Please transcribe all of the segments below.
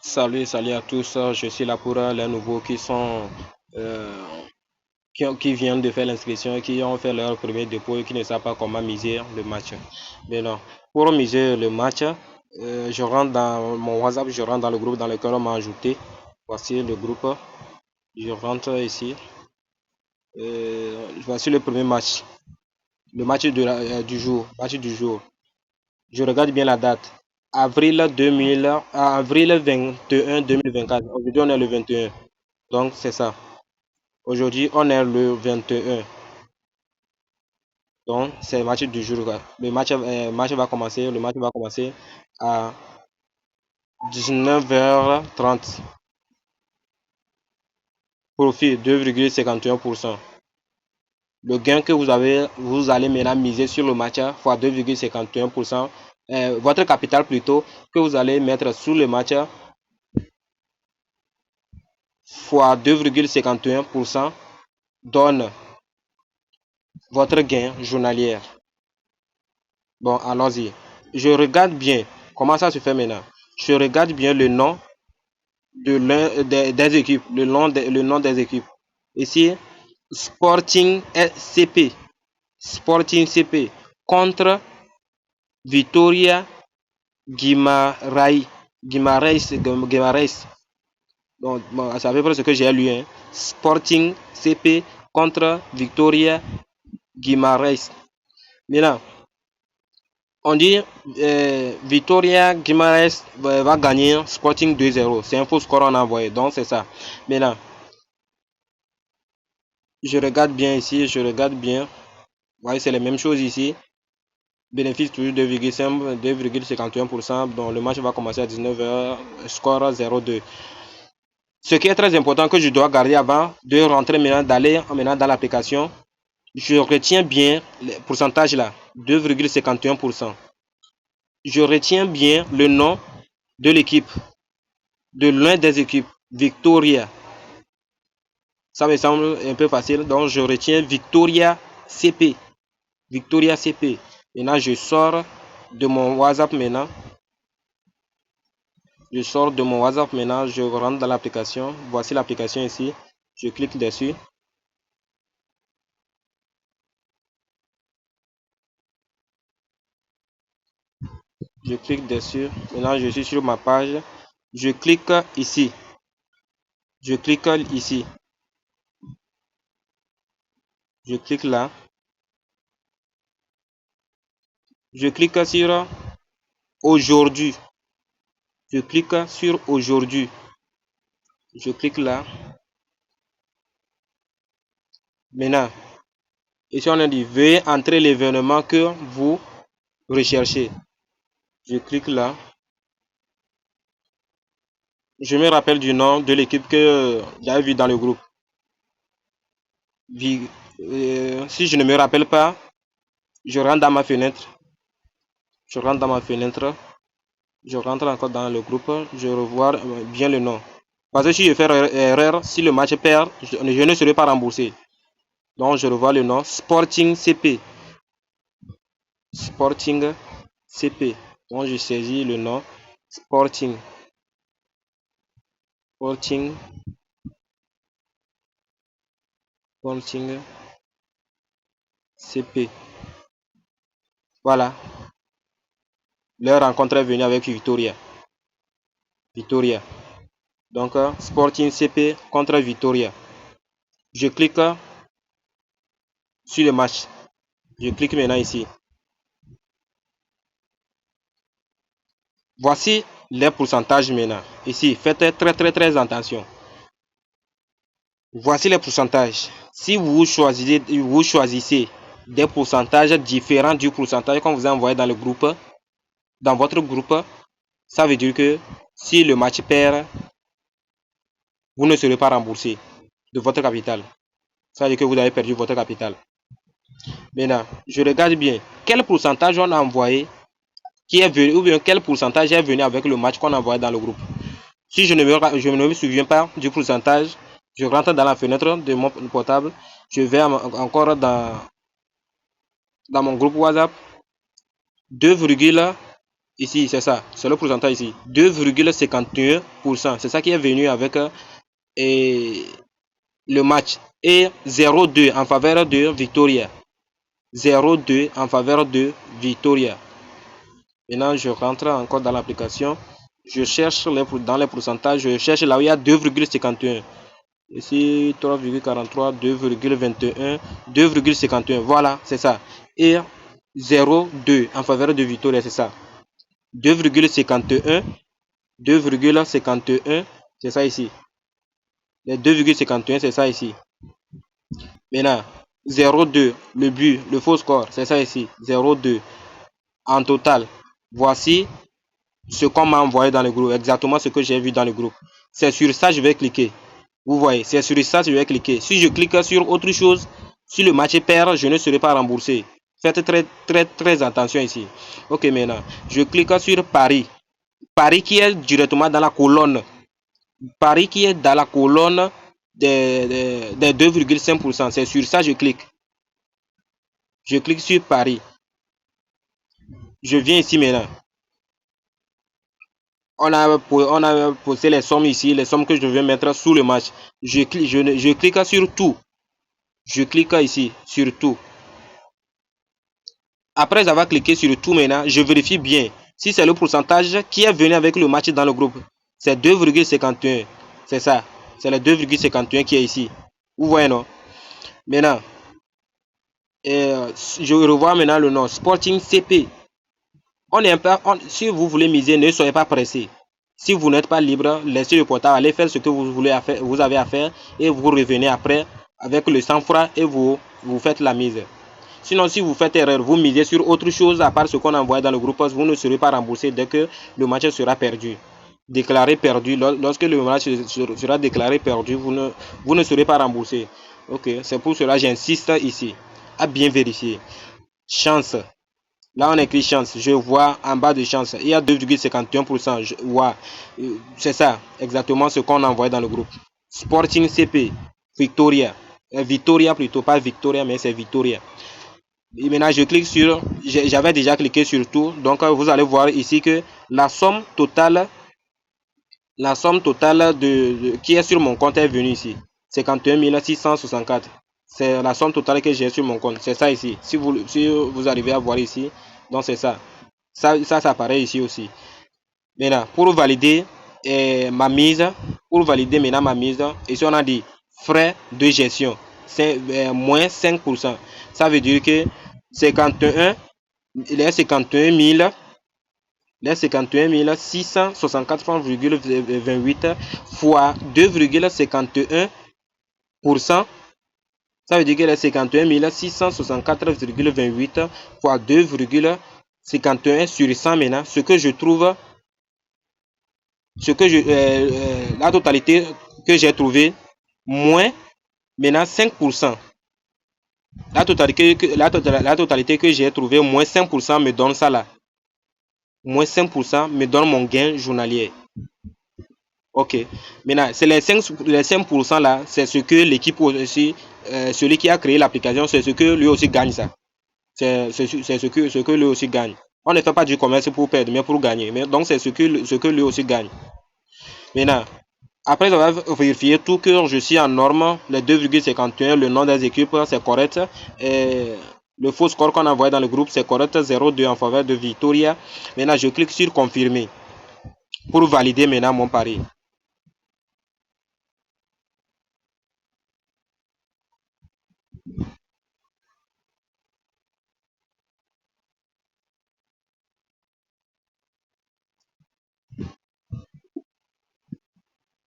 Salut à tous. Je suis là pour les nouveaux qui sont euh, qui viennent de faire l'inscription et qui ont fait leur premier dépôt et qui ne savent pas comment miser le match. Maintenant, pour miser le match, je rentre dans mon WhatsApp, je rentre dans le groupe dans lequel on m'a ajouté. Voici le groupe. Je rentre ici. Voici le premier match. Le match du jour. Match du jour. Je regarde bien la date. Avril 21 2024. Aujourd'hui, on est le 21. Donc, c'est ça. Aujourd'hui, on est le 21. Donc, c'est le match du jour. Match va commencer. Le match va commencer à 19h30. Profit 2,51%. Le gain que vous allez maintenant miser sur le match fois 2,51%. Votre capital plutôt que vous allez mettre sur le match fois 2,51% donne votre gain journalier. Bon, allons-y. Je regarde bien comment ça se fait maintenant. Je regarde bien le nom de l'un des équipes, le nom des équipes. Ici, Sporting CP. Sporting CP contre Vitória Guimarães. Guimarães. Donc, bon, c'est à peu près ce que j'ai lu. Hein. Sporting CP contre Vitória Guimarães. Maintenant, on dit Vitória Guimarães va gagner Sporting 2-0. C'est un faux score on a envoyé. Donc c'est ça. Maintenant, je regarde bien ici. Je regarde bien. Ouais, c'est les mêmes choses ici. Bénéfice toujours 2,51%. Donc le match va commencer à 19h. Score 0-2. Ce qui est très important que je dois garder avant de rentrer maintenant, d'aller maintenant dans l'application. Je retiens bien le pourcentage là. 2,51%. Je retiens bien le nom de l'équipe, de l'un des équipes, Vitória. Ça me semble un peu facile, donc je retiens Vitória CP. Vitória CP. Maintenant, je sors de mon WhatsApp maintenant. Je sors de mon WhatsApp maintenant, je rentre dans l'application. Voici l'application ici. Je clique dessus. Je clique dessus. Maintenant, je suis sur ma page. Je clique ici. Je clique ici. Je clique là. Je clique sur aujourd'hui. Je clique sur aujourd'hui. Je clique là. Maintenant, ici on a dit veuillez entrer l'événement que vous recherchez. Je clique là. Je me rappelle du nom de l'équipe que j'avais vu dans le groupe. Si je ne me rappelle pas, je rentre dans ma fenêtre. Je rentre dans ma fenêtre. Je rentre encore dans le groupe. Je revois bien le nom. Parce que si je fais erreur, si le match perd, je ne serai pas remboursé. Donc je revois le nom. Sporting CP. Sporting CP. Donc je saisis le nom. Sporting. Sporting. Sporting CP. Voilà. Leur rencontre est venue avec Vitória. Vitória. Donc, Sporting CP contre Vitória. Je clique sur le match. Je clique maintenant ici. Voici les pourcentages maintenant. Ici, faites très attention. Voici les pourcentages. Si vous choisissez des pourcentages différents du pourcentage qu'on vous a envoyé dans le groupe, dans votre groupe, ça veut dire que si le match perd, vous ne serez pas remboursé de votre capital. Ça veut dire que vous avez perdu votre capital. Maintenant, je regarde bien quel pourcentage on a envoyé qui est venu, ou bien quel pourcentage est venu avec le match qu'on a envoyé dans le groupe. Si je ne me souviens pas du pourcentage, je rentre dans la fenêtre de mon portable, je vais encore dans mon groupe WhatsApp, Ici, c'est ça. C'est le pourcentage ici. 2,51%. C'est ça qui est venu avec et le match. Et 0,2 en faveur de Victoria. 0,2 en faveur de Victoria. Maintenant, je rentre encore dans l'application. Je cherche dans les pourcentages. Je cherche là où il y a 2,51. Ici, 3,43, 2,21, 2,51. Voilà, c'est ça. Et 0,2 en faveur de Victoria, c'est ça. 2,51, 2,51, c'est ça ici. Les 2,51, c'est ça ici. Maintenant, 0,2, le but, le faux score, c'est ça ici. 0,2 en total. Voici ce qu'on m'a envoyé dans le groupe, exactement ce que j'ai vu dans le groupe. C'est sur ça que je vais cliquer. Vous voyez, c'est sur ça que je vais cliquer. Si je clique sur autre chose, si le match perd, je ne serai pas remboursé. Faites très attention ici. Ok, maintenant, je clique sur Paris. Paris qui est directement dans la colonne. Paris qui est dans la colonne des 2,5%. C'est sur ça que je clique. Je clique sur Paris. Je viens ici maintenant. On a posé les sommes ici, les sommes que je vais mettre sous le match. Je clique sur tout. Je clique ici sur tout. Après avoir cliqué sur tout maintenant, je vérifie bien si c'est le pourcentage qui est venu avec le match dans le groupe. C'est 2,51. C'est ça. C'est le 2,51 qui est ici. Vous voyez, non? Maintenant, je revois maintenant le nom. Sporting CP. Si vous voulez miser, ne soyez pas pressé. Si vous n'êtes pas libre, laissez le portable, allez faire ce que vous avez à faire et vous revenez après avec le sang-froid et vous faites la mise. Sinon, si vous faites erreur, vous misez sur autre chose à part ce qu'on envoie dans le groupe, vous ne serez pas remboursé dès que le match sera perdu. Déclaré perdu, lorsque le match sera déclaré perdu, vous ne serez pas remboursé. Ok, c'est pour cela que j'insiste ici à bien vérifier. Chance. Là, on écrit chance. Je vois en bas de chance. Il y a 2,51%. C'est ça, exactement ce qu'on envoie dans le groupe. Sporting CP, Victoria. Victoria plutôt, pas Victoria, mais c'est Victoria. Et maintenant, je clique sur. J'avais déjà cliqué sur tout. Donc, vous allez voir ici que la somme totale qui est sur mon compte est venue ici. 51 664. C'est la somme totale que j'ai sur mon compte. C'est ça ici. Si vous arrivez à voir ici, donc c'est ça. Ça apparaît ici aussi. Maintenant, pour valider ma mise, ici on a dit frais de gestion, c'est moins 5%. Ça veut dire que 51, les 51 664 francs,28 fois 2,51%. Ça veut dire que les 51 664,28 fois 2,51 sur 100 maintenant, la totalité que j'ai trouvé, moins maintenant 5%. La totalité que j'ai trouvé, moins 5% me donne ça là. Moins 5% me donne mon gain journalier. Ok. Maintenant, c'est les 5% là, c'est ce que l'équipe aussi, celui qui a créé l'application, c'est ce que lui aussi gagne ça. C'est ce que lui aussi gagne. On ne fait pas du commerce pour perdre, mais pour gagner. Donc, c'est ce que lui aussi gagne. Maintenant, après avoir vérifié tout que je suis en norme, les 2,51, le nom des équipes, c'est correct. Et le faux score qu'on a envoyé dans le groupe, c'est correct, 0,2 en faveur de Victoria. Maintenant, je clique sur confirmer pour valider maintenant mon pari.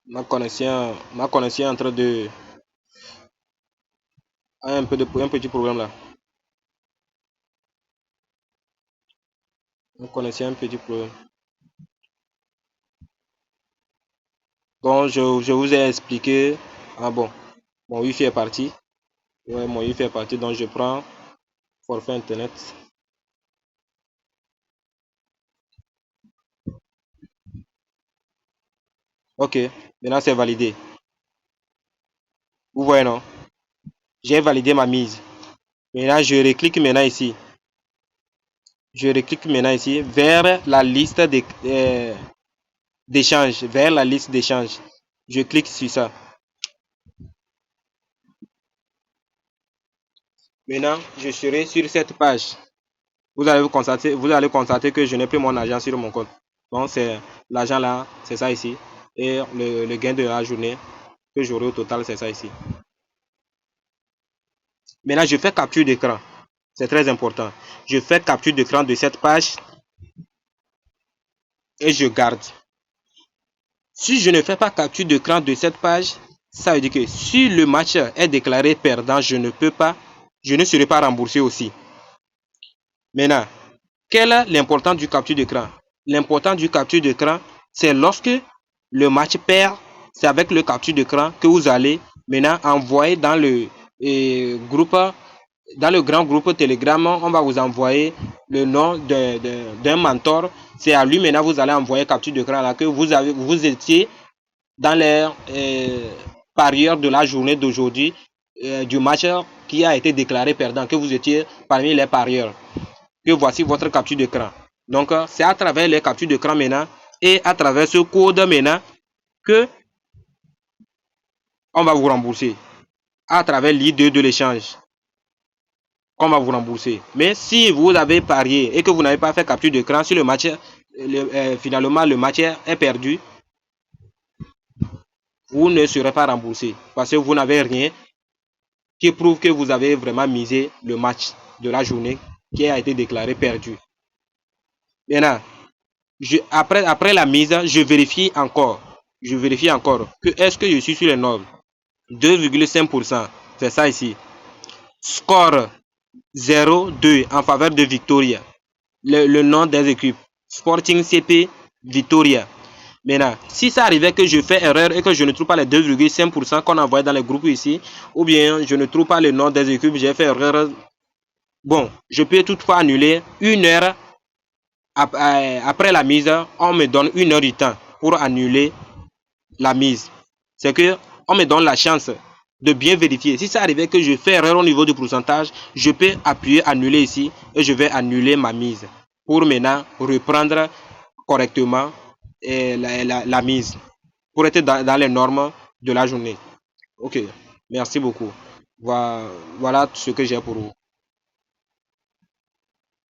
Ma connexion est en train de... un petit problème là. Ma connexion a un petit problème. Donc, je vous ai expliqué. Ah bon, mon wifi est parti. Ouais, mon wifi est parti, donc je prends forfait internet. Ok, maintenant c'est validé. Vous voyez, non? J'ai validé ma mise. Maintenant, je reclique maintenant ici. Je reclique maintenant ici vers la liste d'échanges, vers la liste d'échanges. Je clique sur ça. Maintenant, je serai sur cette page. Vous allez constater que je n'ai plus mon argent sur mon compte. Donc, c'est l'argent là, c'est ça ici. Et le gain de la journée que j'aurai au total, c'est ça ici. Maintenant, je fais capture d'écran. C'est très important. Je fais capture d'écran de cette page et je garde. Si je ne fais pas capture d'écran de cette page, ça veut dire que si le match est déclaré perdant, je ne serai pas remboursé aussi. Maintenant, quel est l'important du capture d'écran? L'important du capture d'écran, c'est lorsque le match perd, c'est avec le capture d'écran que vous allez maintenant envoyer dans le groupe, dans le grand groupe Telegram, on va vous envoyer le nom d'un mentor. C'est à lui maintenant vous allez envoyer capture d'écran là que vous étiez dans les parieurs de la journée d'aujourd'hui du match qui a été déclaré perdant, que vous étiez parmi les parieurs. Que voici votre capture d'écran. Donc, c'est à travers les captures d'écran maintenant et à travers ce code maintenant que on va vous rembourser. À travers l'ID de l'échange, on va vous rembourser. Mais si vous avez parié et que vous n'avez pas fait capture d'écran sur le match, finalement le match est perdu, vous ne serez pas remboursé parce que vous n'avez rien qui prouve que vous avez vraiment misé le match de la journée qui a été déclaré perdu. Maintenant, après la mise, je vérifie encore. Que est-ce que je suis sur les normes. 2,5%. C'est ça ici. Score 0-2 en faveur de Victoria. Le nom des équipes. Sporting CP Victoria. Maintenant, si ça arrivait que je fais erreur et que je ne trouve pas les 2,5% qu'on envoie dans les groupes ici, ou bien je ne trouve pas le nom des équipes, j'ai fait erreur. Bon, je peux toutefois annuler 1 heure. Après la mise, on me donne 1 heure du temps pour annuler la mise. C'est que on me donne la chance de bien vérifier. Si ça arrivait que je fais erreur au niveau du pourcentage, je peux appuyer annuler ici et je vais annuler ma mise pour maintenant reprendre correctement la mise pour être dans les normes de la journée. Ok, merci beaucoup. Voilà ce que j'ai pour vous.